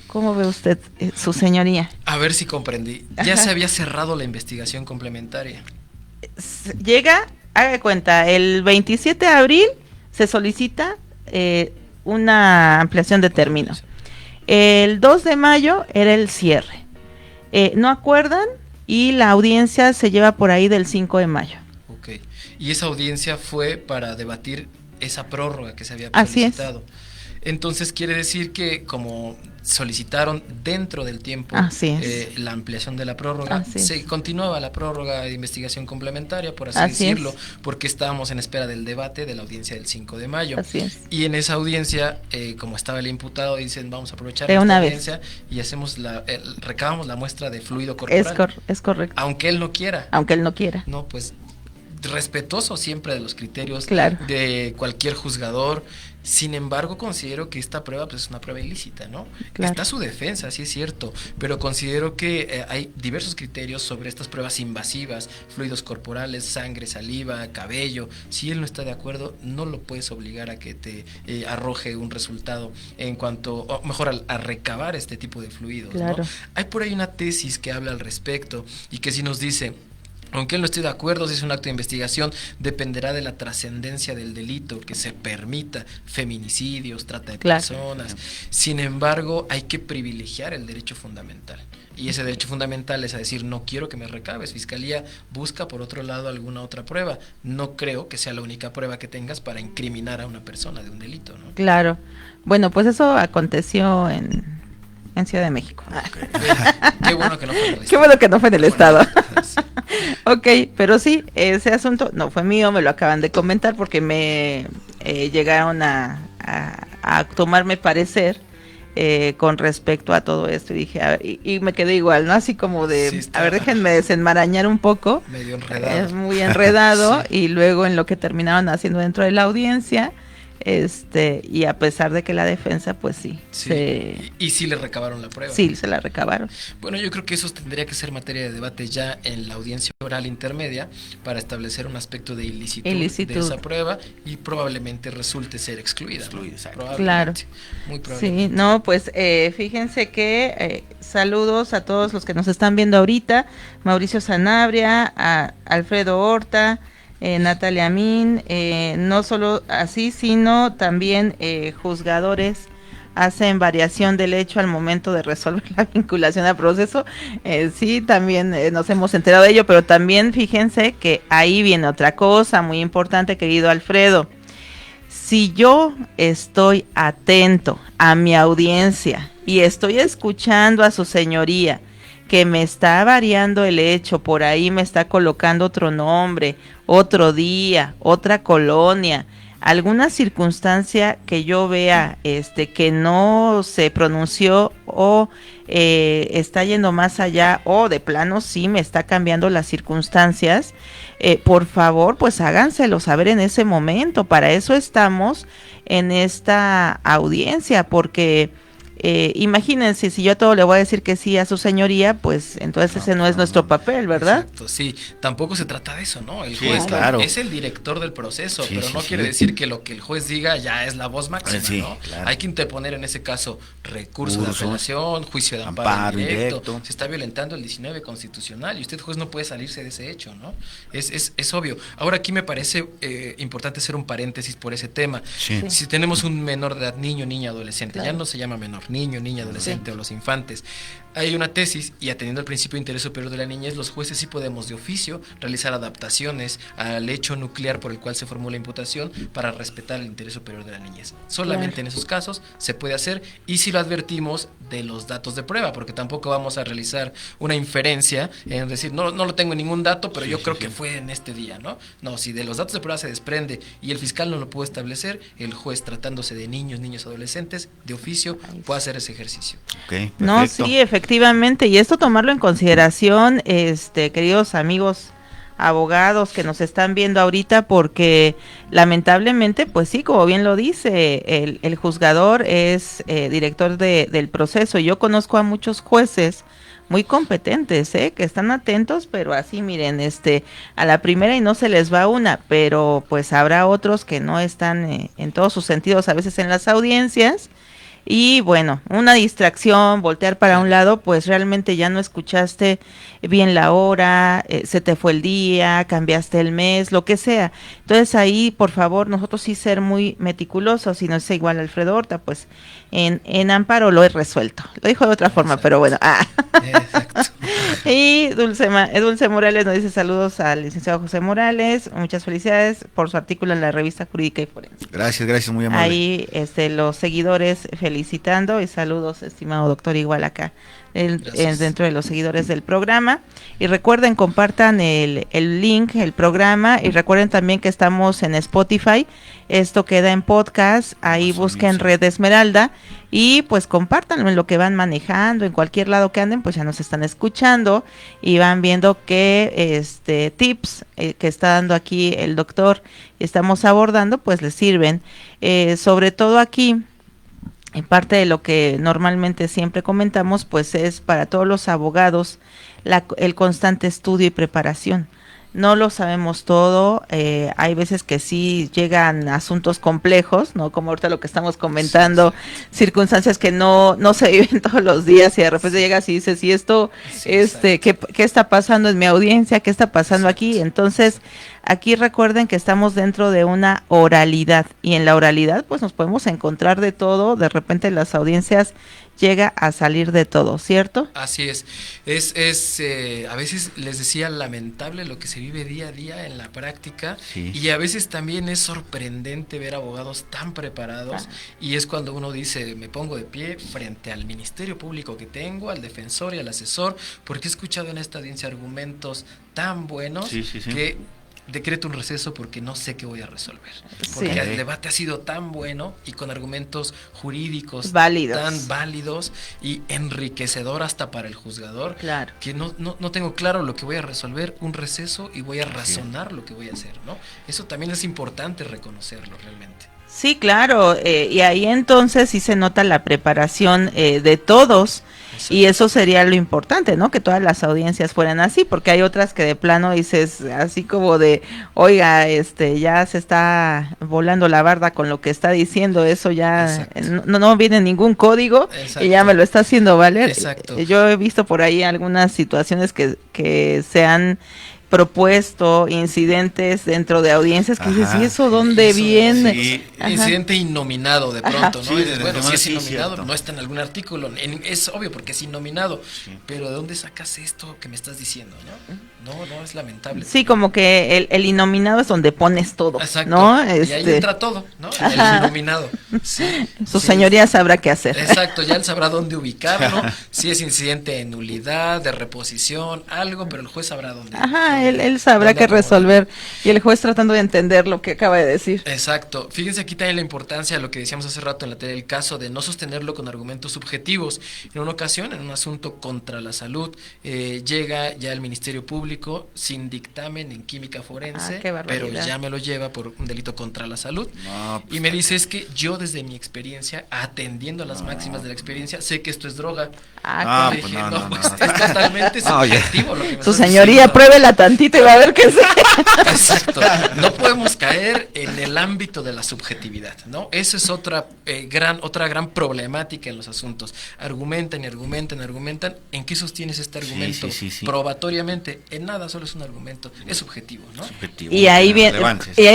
¿Cómo ve usted, su señoría? A ver si comprendí. Ya se había cerrado la investigación complementaria. Llega, haga cuenta, el 27 de abril se solicita una ampliación de término. El 2 de mayo era el cierre. No acuerdan y la audiencia se lleva por ahí del 5 de mayo. Ok. Y esa audiencia fue para debatir esa prórroga que se había Así solicitado. es. Entonces quiere decir que como solicitaron dentro del tiempo la ampliación de la prórroga, se continuaba la prórroga de investigación complementaria, por así decirlo, porque estábamos en espera del debate de la audiencia del 5 de mayo. Así es. Y en esa audiencia, como estaba el imputado, dicen, vamos a aprovechar esta audiencia y hacemos recabamos la muestra de fluido corporal. Es correcto. Aunque él no quiera. No, pues respetuoso siempre de los criterios de cualquier juzgador. Sin embargo, considero que esta prueba pues, es una prueba ilícita, ¿no? Claro. Está su defensa, sí es cierto, pero considero que hay diversos criterios sobre estas pruebas invasivas, fluidos corporales, sangre, saliva, cabello. Si él no está de acuerdo, no lo puedes obligar a que te arroje un resultado en cuanto, o mejor, a recabar este tipo de fluidos, claro. ¿no? Hay por ahí una tesis que habla al respecto y que sí nos dice: aunque él no esté de acuerdo si es un acto de investigación, dependerá de la trascendencia del delito, que se permita feminicidios, trata de personas. Sin embargo, hay que privilegiar el derecho fundamental. Y ese derecho fundamental es a decir, no quiero que me recabes. Fiscalía busca por otro lado alguna otra prueba. No creo que sea la única prueba que tengas para incriminar a una persona de un delito, ¿no? Claro. Bueno, pues eso aconteció en Ciudad de México. Qué bueno que no fue en el Estado. Qué bueno que no fue en el Estado. Ok, pero sí, ese asunto no fue mío, me lo acaban de comentar porque me llegaron a tomarme parecer con respecto a todo esto y dije, a ver, y me quedé igual, ¿no? Así como de, a ver, déjenme desenmarañar un poco. Medio enredado. Es muy enredado y luego en lo que terminaron haciendo dentro de la audiencia. Y a pesar de que la defensa, pues sí. Y sí le recabaron la prueba. Sí, se la recabaron. Bueno, yo creo que eso tendría que ser materia de debate ya en la audiencia oral intermedia para establecer un aspecto de ilicitud de esa prueba y probablemente resulte ser excluida. Claro. Muy probablemente. Sí, no, pues fíjense que saludos a todos los que nos están viendo ahorita. Mauricio Sanabria, a Alfredo Horta, Natalia Min, no solo así, sino también juzgadores hacen variación del hecho al momento de resolver la vinculación al proceso. Sí, también nos hemos enterado de ello, pero también fíjense que ahí viene otra cosa muy importante, querido Alfredo. Si yo estoy atento a mi audiencia y estoy escuchando a su señoría que me está variando el hecho, por ahí me está colocando otro nombre, otro día, otra colonia, alguna circunstancia que yo vea que no se pronunció o está yendo más allá o de plano sí me está cambiando las circunstancias, por favor, pues háganselo saber en ese momento. Para eso estamos en esta audiencia, porque imagínense, si yo a todo le voy a decir que sí a su señoría, pues entonces ese no es nuestro papel, ¿verdad? Exacto, sí, tampoco se trata de eso, ¿no? El Sí, juez claro. es el director del proceso, Sí, pero sí, no sí. quiere decir que lo que el juez diga ya es la voz máxima, Sí, ¿no? claro. Hay que interponer en ese caso recurso de Cursos, apelación, juicio de amparo, amparo indirecto. indirecto. Se está violentando el 19 constitucional y usted, juez, no puede salirse de ese hecho, ¿no? Es obvio. Ahora aquí me parece importante hacer un paréntesis por ese tema. Sí. Si tenemos un menor de edad, niño, niña, adolescente, Claro. ya no se llama menor, niño, niña, adolescente o los infantes. Hay una tesis y atendiendo al principio de interés superior de la niñez, los jueces sí podemos de oficio realizar adaptaciones al hecho nuclear por el cual se formó la imputación para respetar el interés superior de la niñez. Solamente en esos casos se puede hacer y si lo advertimos de los datos de prueba, porque tampoco vamos a realizar una inferencia en decir, no lo tengo en ningún dato, pero yo creo que fue en este día, ¿no? No, si de los datos de prueba se desprende y el fiscal no lo pudo establecer, el juez, tratándose de niños, niñas, adolescentes, de oficio, puede hacer ese ejercicio. Ok, No, perfecto. sí, efectivamente, y esto tomarlo en consideración, queridos amigos abogados que nos están viendo ahorita, porque lamentablemente, pues sí, como bien lo dice, el juzgador es director del proceso. Yo conozco a muchos jueces muy competentes, que están atentos, pero así, miren, a la primera y no se les va una, pero pues habrá otros que no están en todos sus sentidos, a veces en las audiencias. Y bueno, una distracción, voltear para un lado, pues realmente ya no escuchaste bien la hora, se te fue el día, cambiaste el mes, lo que sea. Entonces ahí, por favor, nosotros sí ser muy meticulosos, si no es igual Alfredo Horta, pues en amparo lo he resuelto. Lo dijo de otra forma, Exacto. pero bueno. Exacto. Y Dulce Morales nos dice saludos al licenciado José Morales, muchas felicidades por su artículo en la revista Jurídica y Forense. Gracias, muy amable. Ahí los seguidores felicitando y saludos, estimado doctor, igual acá dentro de los seguidores del programa. Y recuerden, compartan el link, el programa, y recuerden también que estamos en Spotify. Esto queda en podcast, ahí busquen Red Esmeralda y pues compártanlo en lo que van manejando, en cualquier lado que anden, pues ya nos están escuchando y van viendo qué tips que está dando aquí el doctor y estamos abordando, pues les sirven. Sobre todo aquí, en parte de lo que normalmente siempre comentamos, pues es para todos los abogados el constante estudio y preparación. No lo sabemos todo, hay veces que sí llegan asuntos complejos, ¿no? Como ahorita lo que estamos comentando, circunstancias que no se viven todos los días y de repente llegas y dices, ¿y esto, qué está pasando en mi audiencia? ¿Qué está pasando aquí? Entonces, aquí recuerden que estamos dentro de una oralidad y en la oralidad pues nos podemos encontrar de todo, de repente las audiencias llega a salir de todo, ¿cierto? Así es. A veces les decía lamentable lo que se vive día a día en la práctica y a veces también es sorprendente ver abogados tan preparados y es cuando uno dice, me pongo de pie frente al Ministerio Público que tengo, al defensor y al asesor, porque he escuchado en esta audiencia argumentos tan buenos que decreto un receso porque no sé qué voy a resolver. Porque el debate ha sido tan bueno y con argumentos jurídicos tan válidos y enriquecedor hasta para el juzgador, que no tengo claro lo que voy a resolver, un receso y voy a razonar lo que voy a hacer, ¿no? Eso también es importante reconocerlo realmente. Sí, claro, y ahí entonces sí se nota la preparación de todos. Exacto. Y eso sería lo importante, ¿no? Que todas las audiencias fueran así, porque hay otras que de plano dices así como de, oiga, ya se está volando la barda con lo que está diciendo, eso ya no viene ningún código. Exacto. Y ya me lo está haciendo valer. Exacto. Yo he visto por ahí algunas situaciones que se han propuesto incidentes dentro de audiencias que dices, ¿y eso dónde viene? Sí. Incidente innominado de pronto, ¿no? Dices, bueno, si es innominado, no está en algún artículo, es obvio porque es innominado, pero ¿de dónde sacas esto que me estás diciendo, no? No, es lamentable. Sí, como que el innominado es donde pones todo, exacto, ¿no? Y ahí entra todo, ¿no? El innominado. Su señoría sabrá qué hacer. Exacto, ya él sabrá dónde ubicarlo, si es incidente de nulidad, de reposición, algo, pero el juez sabrá dónde. él sabrá qué resolver, y el juez tratando de entender lo que acaba de decir. Exacto. Fíjense aquí también la importancia de lo que decíamos hace rato en la teoría del caso, de no sostenerlo con argumentos subjetivos. En una ocasión, en un asunto contra la salud, llega ya el Ministerio Público sin dictamen en química forense, pero ya me lo lleva por un delito contra la salud. No, pues, y me dice, es que yo desde mi experiencia, atendiendo a las máximas de la experiencia, sé que esto es droga. Es totalmente subjetivo lo que me Su señoría, pruébela tantito y va a ver qué es. Exacto. No podemos caer en el ámbito de la subjetividad, ¿no? Esa es otra gran problemática en los asuntos. Argumentan. ¿En qué sostienes este argumento? Sí. Probatoriamente, en nada, solo es un argumento. Es subjetivo, ¿no? Subjetivo, y ahí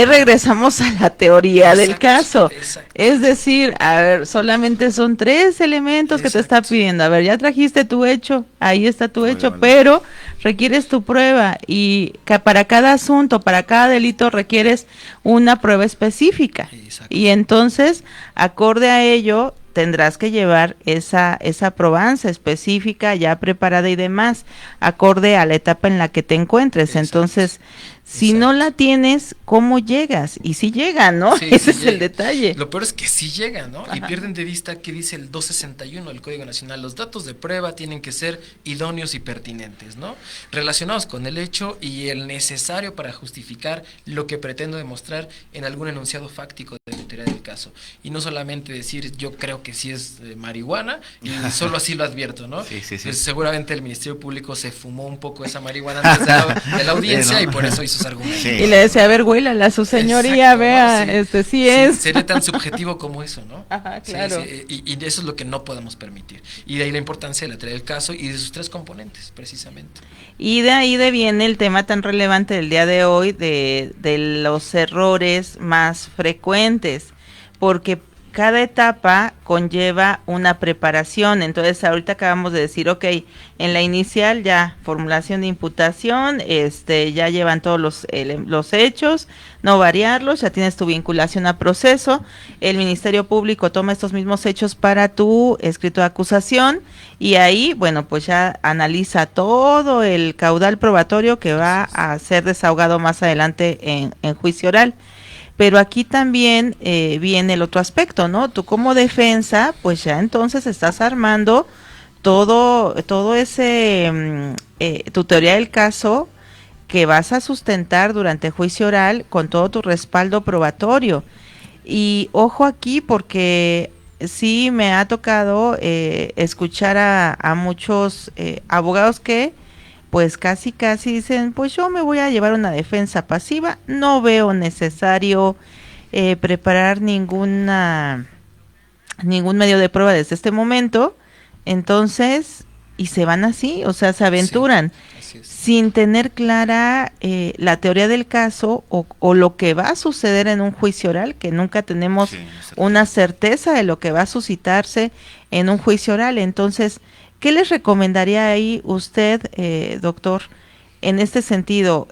regresamos a la teoría del caso. Exacto. Es decir, a ver, solamente son 3 elementos que te está pidiendo. A ver, ya trajiste tu hecho, ahí está tu hecho, pero requieres tu prueba, y para cada asunto, para cada delito requieres una prueba específica. Exacto. Y entonces, acorde a ello, tendrás que llevar esa probanza específica ya preparada y demás, acorde a la etapa en la que te encuentres. Exacto. Entonces, si no la tienes, ¿cómo llegas? Y si llega, ¿no? Sí, ese es el detalle. Lo peor es que sí llega, ¿no? Ajá. Y pierden de vista que dice el 261 del Código Nacional: los datos de prueba tienen que ser idóneos y pertinentes, ¿no? Relacionados con el hecho y el necesario para justificar lo que pretendo demostrar en algún enunciado fáctico de la teoría del caso. Y no solamente decir, yo creo que sí es marihuana y solo así lo advierto, ¿no? Sí. Pues seguramente el Ministerio Público se fumó un poco esa marihuana antes de la audiencia, y por eso hizo sus argumentos. Sí. Y le decía, a ver, huélala, su señoría, vea, ¿no? Sí es. Sería tan subjetivo como eso, ¿no? Ajá, claro. Y eso es lo que no podemos permitir. Y de ahí la importancia de la teoría del caso y de sus 3 componentes, precisamente. Y de ahí viene el tema tan relevante del día de hoy, de los errores más frecuentes, porque cada etapa conlleva una preparación. Entonces, ahorita acabamos de decir, ok, en la inicial ya formulación de imputación, ya llevan todos los hechos, no variarlos, ya tienes tu vinculación a proceso, el Ministerio Público toma estos mismos hechos para tu escrito de acusación, y ahí, bueno, pues ya analiza todo el caudal probatorio que va a ser desahogado más adelante en juicio oral. Pero aquí también viene el otro aspecto, ¿no? Tú como defensa, pues ya entonces estás armando todo ese, tu teoría del caso que vas a sustentar durante el juicio oral con todo tu respaldo probatorio. Y ojo aquí, porque sí me ha tocado escuchar a muchos abogados que pues casi dicen, pues yo me voy a llevar una defensa pasiva, no veo necesario preparar ningún medio de prueba desde este momento. Entonces, y se van así, o sea, se aventuran, sin tener clara la teoría del caso o lo que va a suceder en un juicio oral, que nunca tenemos una certeza de lo que va a suscitarse en un juicio oral. Entonces, ¿qué les recomendaría ahí usted, doctor, en este sentido,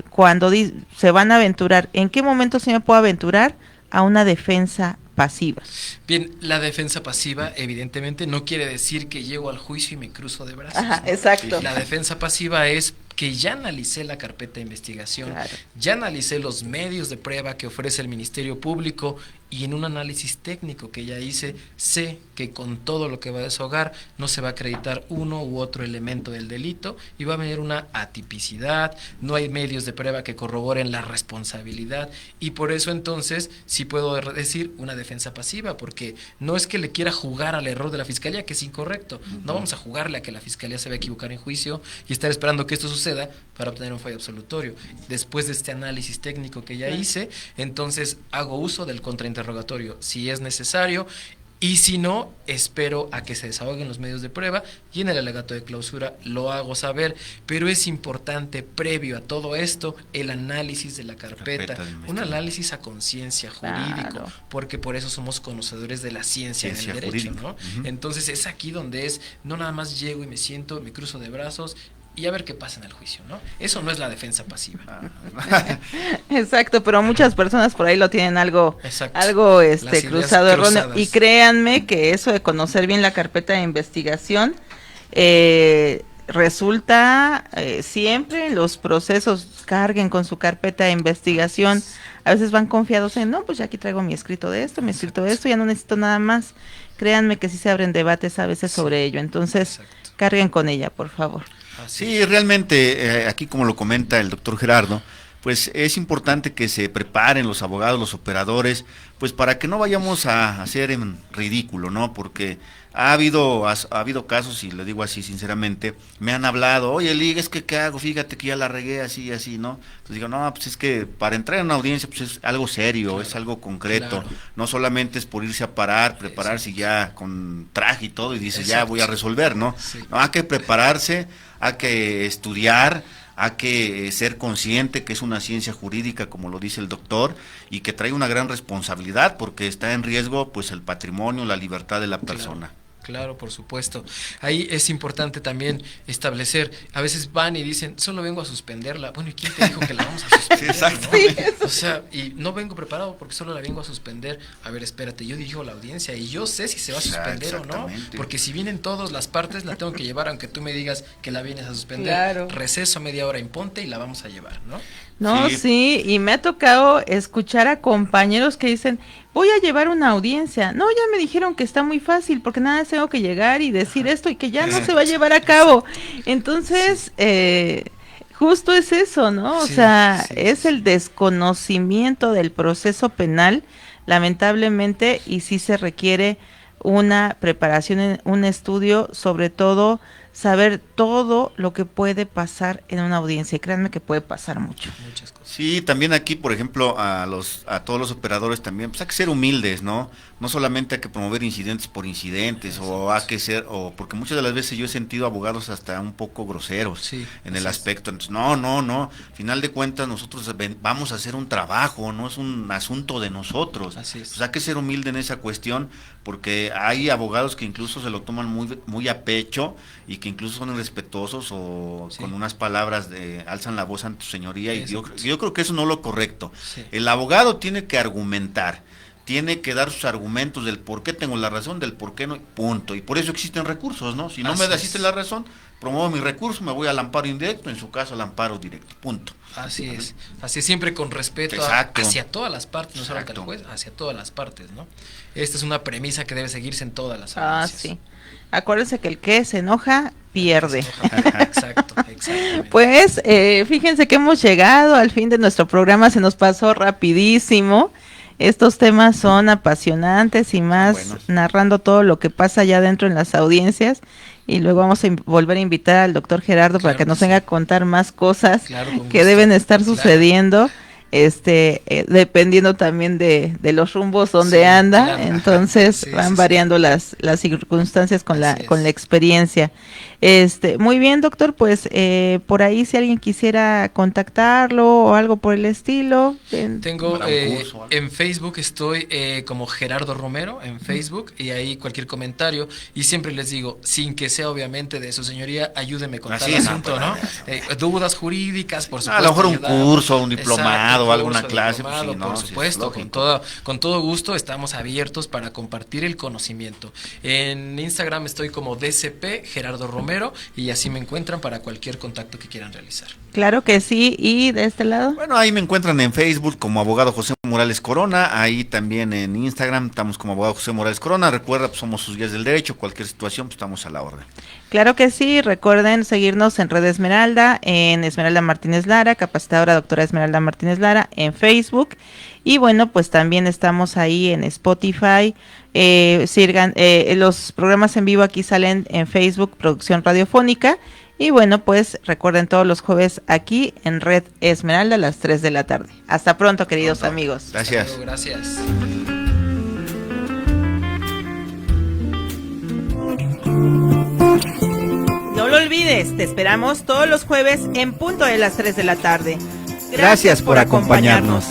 cuando se van a aventurar? ¿En qué momento se me puede aventurar a una defensa pasiva? Bien, la defensa pasiva evidentemente no quiere decir que llego al juicio y me cruzo de brazos. Ajá, exacto. La defensa pasiva es que ya analicé la carpeta de investigación, claro, ya analicé los medios de prueba que ofrece el Ministerio Público, y en un análisis técnico que ya hice, sé que con todo lo que va a desahogar no se va a acreditar uno u otro elemento del delito y va a haber una atipicidad, no hay medios de prueba que corroboren la responsabilidad, y por eso entonces sí puedo decir una defensa pasiva, porque no es que le quiera jugar al error de la Fiscalía, que es incorrecto, no vamos a jugarle a que la Fiscalía se va a equivocar en juicio y estar esperando que esto suceda para obtener un fallo absolutorio. Después de este análisis técnico que ya hice, entonces hago uso del contrainterrogatorio si es necesario, y si no, espero a que se desahoguen los medios de prueba y en el alegato de clausura lo hago saber. Pero es importante, previo a todo esto, el análisis de la carpeta, un análisis a conciencia jurídico, claro, porque por eso somos conocedores de la ciencia en el derecho, ¿no? Entonces es aquí donde no nada más llego y me siento, me cruzo de brazos y a ver qué pasa en el juicio, ¿no? Eso no es la defensa pasiva. Exacto, pero muchas personas por ahí lo tienen algo cruzado, erróneo. Y créanme que eso de conocer bien la carpeta de investigación resulta siempre los procesos, carguen con su carpeta de investigación, a veces van confiados en, no, pues ya aquí traigo mi escrito de esto, mi escrito de esto, ya no necesito nada más. Créanme que sí se abren debates a veces sobre ello, entonces carguen con ella, por favor. Sí, realmente, aquí como lo comenta el doctor Gerardo, pues es importante que se preparen los abogados, los operadores, pues para que no vayamos a hacer en ridículo, ¿no? Porque ha habido casos, y le digo así sinceramente, me han hablado, oye, Lig, es que ¿qué hago? Fíjate que ya la regué así y así, ¿no? Entonces digo, no, pues es que para entrar en una audiencia, pues es algo serio, claro, es algo concreto, claro. No solamente es por irse a parar, prepararse ya con traje y todo, y dice, ya voy a resolver, ¿no? Sí. No, hay que prepararse, hay que estudiar, hay que ser consciente que es una ciencia jurídica, como lo dice el doctor, y que trae una gran responsabilidad porque está en riesgo pues el patrimonio, la libertad de la persona. Claro, por supuesto. Ahí es importante también establecer, a veces van y dicen, solo vengo a suspenderla. Bueno, ¿y quién te dijo que la vamos a suspender? Exactamente. ¿No? O sea, y no vengo preparado porque solo la vengo a suspender. A ver, espérate, yo dirijo la audiencia y yo sé si se va a suspender o no. Porque si vienen todas las partes, la tengo que llevar, aunque tú me digas que la vienes a suspender. Claro. Receso media hora, imponte y la vamos a llevar, ¿no? No, sí, y me ha tocado escuchar a compañeros que dicen, voy a llevar una audiencia. No, ya me dijeron que está muy fácil, porque nada más tengo que llegar y decir esto y que ya no se va a llevar a cabo. Entonces, justo es eso, ¿no? O sea, es el desconocimiento del proceso penal, lamentablemente, y sí se requiere una preparación, un estudio, sobre todo saber todo lo que puede pasar en una audiencia, y créanme que puede pasar mucho. Muchas cosas. Sí, también aquí, por ejemplo, a todos los operadores también, pues hay que ser humildes, ¿no? No solamente hay que promover incidentes por incidentes, o hay que ser, o porque muchas de las veces yo he sentido abogados hasta un poco groseros en el aspecto. Entonces, no, al final de cuentas nosotros vamos a hacer un trabajo, no es un asunto de nosotros. Así es. Pues hay que ser humilde en esa cuestión, porque hay abogados que incluso se lo toman muy a pecho, y que incluso son irrespetuosos o con unas palabras alzan la voz ante tu señoría, y yo creo que eso no es lo correcto. El abogado tiene que argumentar, tiene que dar sus argumentos del por qué tengo la razón, del por qué no, punto. Y por eso existen recursos, ¿no? Si no me asiste la razón, promuevo mi recurso, me voy al amparo indirecto, en su caso al amparo directo, punto. Así es, siempre con respeto hacia todas las partes, no solo al juez, hacia todas las partes, ¿no? Esta es una premisa que debe seguirse en todas las audiencias. Sí. Acuérdense que el que se enoja, pierde. Exacto. Pues fíjense que hemos llegado al fin de nuestro programa, se nos pasó rapidísimo. Estos temas son apasionantes y más narrando todo lo que pasa allá adentro en las audiencias, y luego vamos a volver a invitar al doctor Gerardo para que nos venga a contar más cosas que deben estar sucediendo. Dependiendo también de los rumbos donde anda, entonces van variando las circunstancias con la experiencia. Muy bien, doctor, pues por ahí si alguien quisiera contactarlo o algo por el estilo. Tengo en Facebook, estoy como Gerardo Romero en Facebook, y ahí cualquier comentario, y siempre les digo, sin que sea obviamente de su señoría, ayúdeme con tal asunto, ¿no? Dudas jurídicas, por supuesto. A lo mejor un curso, un diplomado, alguna clase, por supuesto, con todo gusto estamos abiertos para compartir el conocimiento. En Instagram estoy como DCP Gerardo Romero, y así me encuentran para cualquier contacto que quieran realizar. Claro que sí. ¿Y de este lado? Bueno, ahí me encuentran en Facebook como abogado José Morales Corona, ahí también en Instagram estamos como abogado José Morales Corona. Recuerda, pues somos sus guías del derecho, cualquier situación, pues estamos a la orden. Claro que sí, recuerden seguirnos en Red Esmeralda, en Esmeralda Martínez Lara, capacitadora doctora Esmeralda Martínez Lara, en Facebook, y bueno, pues también estamos ahí en Spotify. Sigan, los programas en vivo aquí salen en Facebook, Producción Radiofónica, y bueno, pues recuerden todos los jueves aquí en Red Esmeralda a las 3 de la tarde. Hasta pronto, queridos amigos. Gracias. Gracias. No lo olvides, te esperamos todos los jueves en punto de las 3 de la tarde. Gracias por acompañarnos.